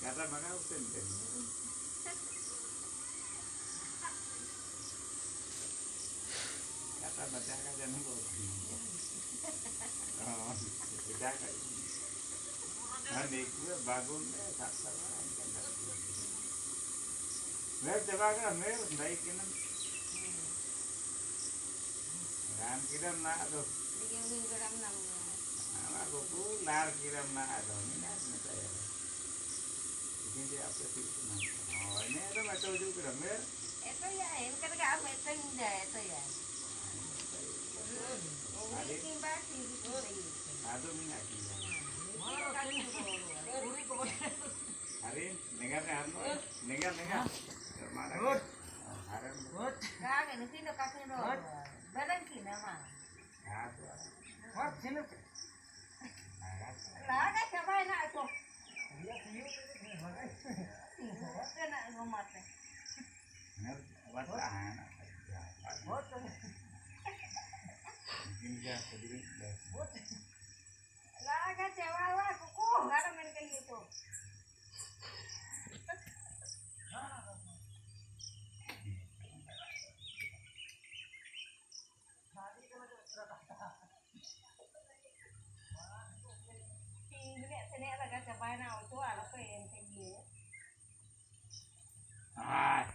Kata mana usen kan? Kata baca kan jangan bodoh. Oh, tidak kan? Nanti gue bangun tak salah kan? Mer coba kan mer baik ini. Kan kita nak tu. Aku pular kira nak tu. Ini ada saya. Ini dia apa sih? Oh ini ada macam juga mer. Ito ya, yung karga ito hindi, ito ya. Ada minyak dia. Hari dengar kan? Dengar. Mana? Hari. Kaya nito kasi no. Balang kinama. What? Sino? Laga sabay na ito. Ito na lumate. What? What? Ini sendiri. Laga cewawa kuku, nggak ada main kayak gitu. Sini ada gak sabay na ito, alam ko yung kayo. Ah.